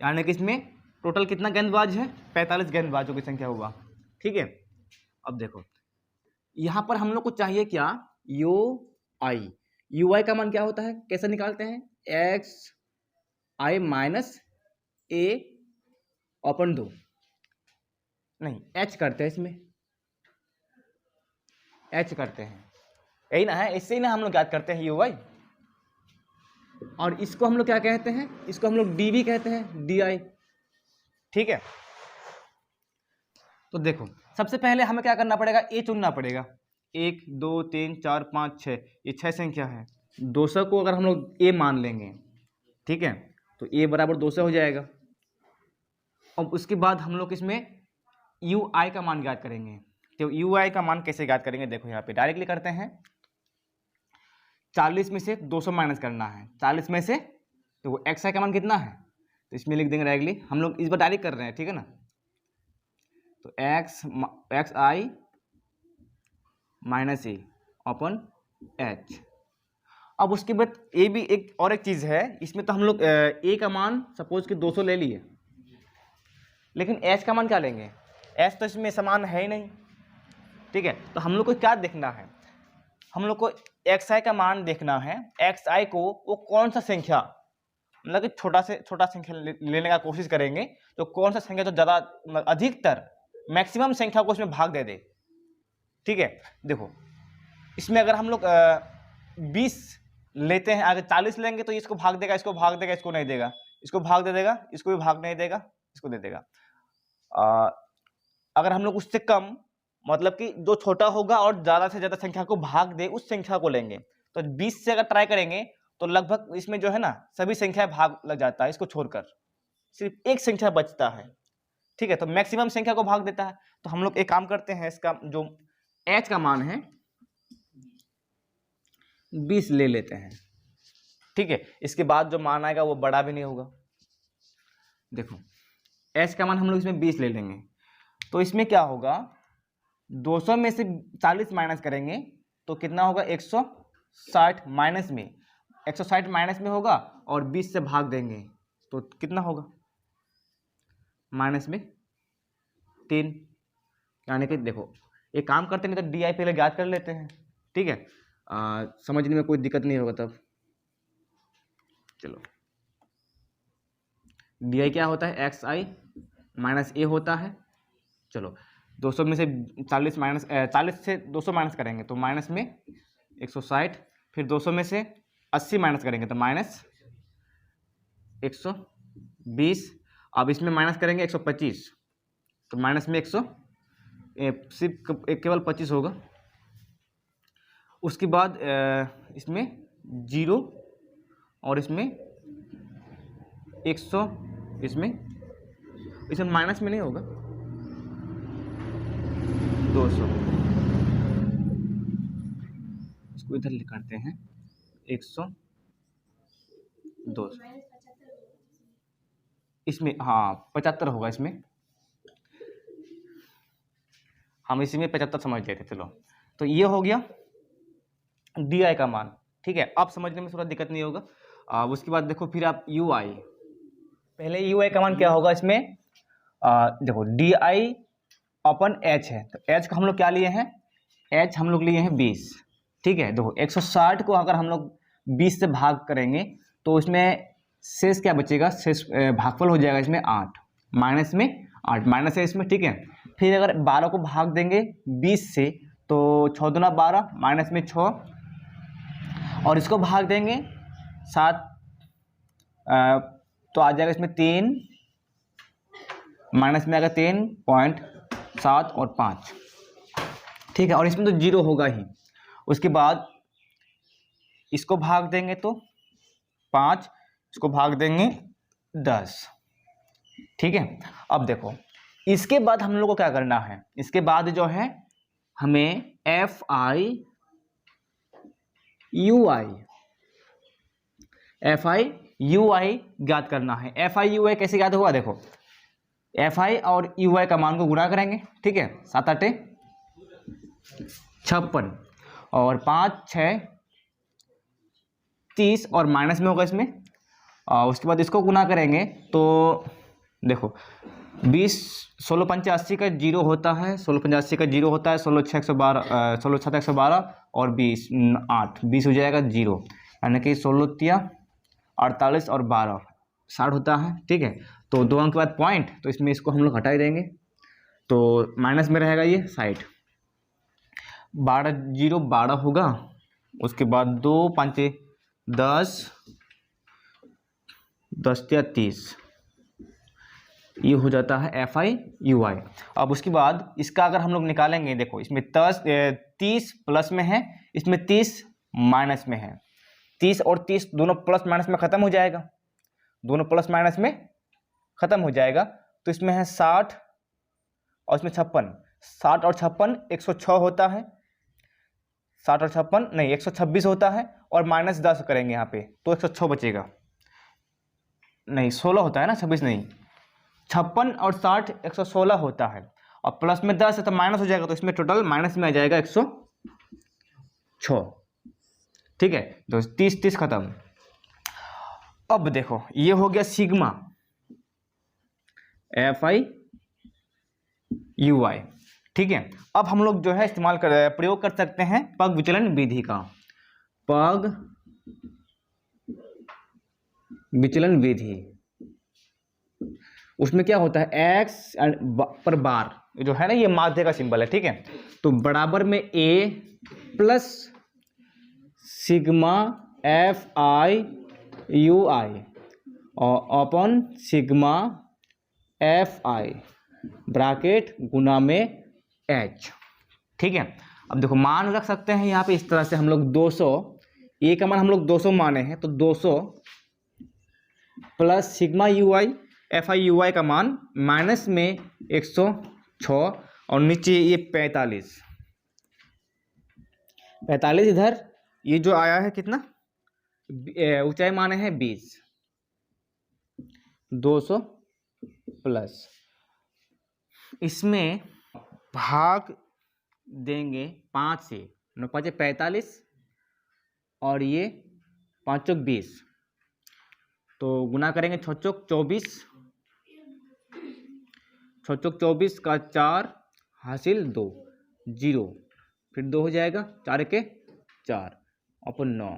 यानी कि इसमें टोटल कितना गेंदबाज है, 45 गेंदबाजों की संख्या हुआ। ठीक है, अब देखो यहाँ पर हम लोग को चाहिए क्या, UI का मान क्या होता है, कैसे निकालते हैं, XI माइनस A अपन 2, नहीं H करते हैं, इसमें H करते हैं, यही ना है, इससे ही ना हम लोग याद करते हैं UI। और इसको हम लोग क्या कहते हैं, इसको हम लोग DB कहते हैं, DI। ठीक है, तो देखो सबसे पहले हमें क्या करना पड़ेगा, A चुनना पड़ेगा। 1 2 3 4 5 6, ये 6 संख्या है। 200 को अगर हम लोग ए मान लेंगे, ठीक है, तो ए बराबर 200 हो जाएगा। अब उसके बाद हम लोग इसमें यू आई का मान ज्ञात करेंगे। तो यू आई का मान कैसे ज्ञात करेंगे, देखो यहाँ पे डायरेक्टली करते हैं। 40 में से 200 माइनस करना है। 40 में से तो एक्स आई का मान कितना है, तो इसमें लिख देंगे डायरेक्टली। हम लोग इस बार डायरेक्ट कर रहे हैं, ठीक है ना। तो एक्स आई माइनस ए अपन एच। अब उसके बाद ए भी एक और एक चीज़ है इसमें, तो हम लोग ए का मान सपोज कि 200 ले लिए, लेकिन एच का मान क्या लेंगे, एच तो इसमें समान है ही नहीं, ठीक है। तो हम लोग को क्या देखना है, हम लोग को एक्स आई का मान देखना है। एक्स आई को वो कौन सा संख्या, मतलब कि छोटा से छोटा संख्या लेने का कोशिश करेंगे, तो कौन सा संख्या जो ज़्यादा अधिकतर मैक्सिमम संख्या को उसमें भाग दे दे, ठीक है। देखो इसमें अगर हम लोग 20 लेते हैं, अगर 40 लेंगे तो इसको भाग देगा, इसको भाग देगा, इसको नहीं देगा, इसको भाग दे देगा, इसको भी भाग नहीं देगा, इसको दे देगा। अगर हम लोग उससे कम, मतलब कि जो छोटा होगा और ज़्यादा से ज़्यादा संख्या को भाग दे, उस संख्या को लेंगे। तो 20 से अगर ट्राई करेंगे तो लगभग इसमें जो है ना सभी संख्या भाग लग जाता है, इसको छोड़कर सिर्फ एक संख्या बचता है, ठीक है। तो मैक्सिमम संख्या को भाग देता है। तो हम लोग एक काम करते हैं, इसका जो h का मान है 20 ले लेते हैं, ठीक है। इसके बाद जो मान आएगा वो बड़ा भी नहीं होगा। देखो h का मान हम लोग इसमें 20 ले लेंगे, तो इसमें क्या होगा, 200 में से 40 माइनस करेंगे तो कितना होगा, 160 माइनस में, 160 माइनस में होगा, और 20 से भाग देंगे तो कितना होगा, माइनस में 3। यानी कि देखो एक काम करते हैं, तो डी आई पहले ज्ञात कर लेते हैं, ठीक है। समझने में कोई दिक्कत नहीं होगा तब। चलो डी आई क्या होता है, एक्स आई माइनस ए होता है। चलो 200 में से 40 माइनस 40 से 200 माइनस करेंगे तो माइनस में 160, फिर 200 में से 80 माइनस करेंगे तो माइनस 120। अब इसमें माइनस करेंगे 125 तो माइनस में 100 सिर्फ केवल 25 होगा। उसके बाद इसमें 0 और इसमें 100, इसमें माइनस में नहीं होगा, 200, इसको इधर लिख करते हैं 100 200, इसमें हाँ 75 होगा, इसमें हम इसी में 75 समझ लेते। चलो तो ये हो गया डी आई का मान, ठीक है। अब समझने में थोड़ा दिक्कत नहीं होगा। उसके बाद देखो फिर आप यू आई, पहले यू आई का मान क्या होगा इसमें, देखो डी आई अपन एच है, तो एच का हम लोग क्या लिए हैं, एच हम लोग लिए हैं 20, ठीक है। देखो 160 को अगर हम लोग 20 से भाग करेंगे तो इसमें शेष क्या बचेगा, शेष भागफल हो जाएगा इसमें 8, माइनस में 8 माइनस है इसमें, ठीक है। फिर अगर 12 को भाग देंगे 20 से तो 6 दूना 12, माइनस में 6, और इसको भाग देंगे 7 तो आ जाएगा इसमें 3, माइनस में आएगा 3.7 और 5, ठीक है। और इसमें तो 0 होगा ही। उसके बाद इसको भाग देंगे तो 5, इसको भाग देंगे 10, ठीक है। अब देखो इसके बाद हम लोग को क्या करना है, इसके बाद जो है हमें एफ आई यू आई ज्ञात करना है। एफ आई यू आई कैसे ज्ञात होगा, देखो एफ आई और यू आई का मान को गुणा करेंगे, ठीक है। 7 8 56 और 5 6 30 और माइनस में होगा इसमें। उसके बाद इसको गुना करेंगे तो देखो 20 16 85 का 0 होता है, 16 85 का 0 होता है, 16 6 112 16 7 112 और 20 8 20 हो जाएगा 0, यानी कि 16 3 48 और 12 60 होता है, ठीक है। तो 2 अंक के बाद पॉइंट, तो इसमें इसको हम लोग हटा ही देंगे तो माइनस में रहेगा ये 60, 12 0 12 होगा। उसके बाद 2 5 10 10 30, ये हो जाता है FI/UI। अब उसके बाद इसका अगर हम लोग निकालेंगे, देखो इसमें 30 प्लस में है, इसमें 30 माइनस में है। 30 और 30 दोनों प्लस माइनस में खत्म हो जाएगा, दोनों प्लस माइनस में खत्म हो जाएगा। तो इसमें है 60 और इसमें 56। 60 और 56 106 होता है, 60 और 56 नहीं 126 होता है, और माइनस 10 करेंगे यहाँ पे तो 106 बचेगा, नहीं 16 होता है ना, 26 नहीं। 56 और 60 116 होता है, और प्लस में 10 है तो माइनस हो जाएगा, तो इसमें टोटल माइनस में आ जाएगा 106। ठीक है, तो 30 खत्म। अब देखो ये हो गया सिग्मा FI/UI। ठीक है, अब हम लोग जो है प्रयोग कर सकते हैं पग विचलन विधि का। पग विचलन विधि, उसमें क्या होता है, x पर बार जो है ना, ये माध्य का सिंबल है। ठीक है, तो बराबर में a प्लस सिग्मा FI/UI और अपन सिग्मा FI ब्रैकेट गुना में h। ठीक है, अब देखो मान रख सकते हैं यहाँ पे इस तरह से हम लोग 200, a का मान हम लोग 200 माने हैं, तो 200 प्लस सिग्मा UI FI/UI का मान माइनस में 106, और नीचे ये 45 इधर, ये जो आया है कितना, ऊंचाई माने हैं 20, 200 प्लस इसमें भाग देंगे 5 से, 9 5 45 और ये 5 चौक 20, तो गुना करेंगे 6 चौक 24, 6 चौक 24 का 4 हासिल 2 0, फिर 2 हो जाएगा, 4 के 4 अपन 9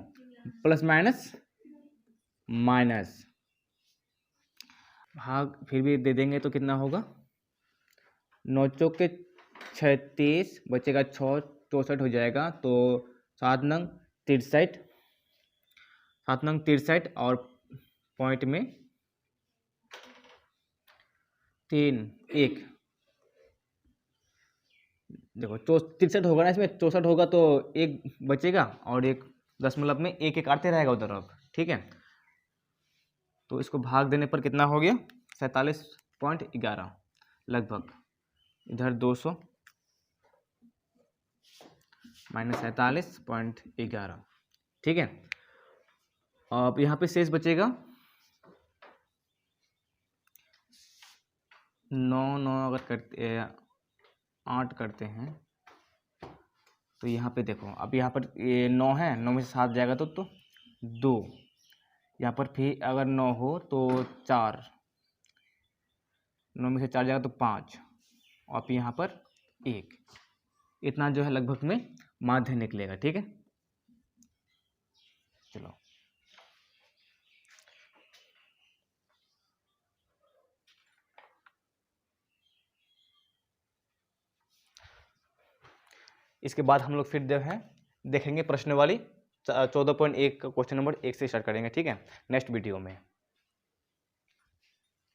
प्लस माइनस माइनस भाग फिर भी दे देंगे तो कितना होगा, 9 चौक के 36 बचेगा 6 64 हो जाएगा, तो 7 नंग 63 और पॉइंट में 3 1, देखो 63 होगा ना, इसमें 64 होगा तो 1 बचेगा, और एक दशमलव में 1 1 काटते रहेगा उधर अब। ठीक है, तो इसको भाग देने पर कितना हो गया, 47.11 लगभग, इधर 200 माइनस 47.11। ठीक है, अब यहाँ पे शेष बचेगा 9 अगर करते 8 करते हैं तो यहाँ पे देखो, अब यहाँ पर ये 9 है, 9 में से 7 जाएगा तो 2, यहाँ पर फिर अगर 9 हो तो 4, 9 में से 4 जाएगा तो 5, और फिर यहाँ पर 1, इतना जो है लगभग में माध्य निकलेगा। ठीक है, चलो इसके बाद हम लोग फिर जो है देखेंगे प्रश्न वाली 14.1 का क्वेश्चन नंबर 1 से स्टार्ट करेंगे। ठीक है, नेक्स्ट वीडियो में।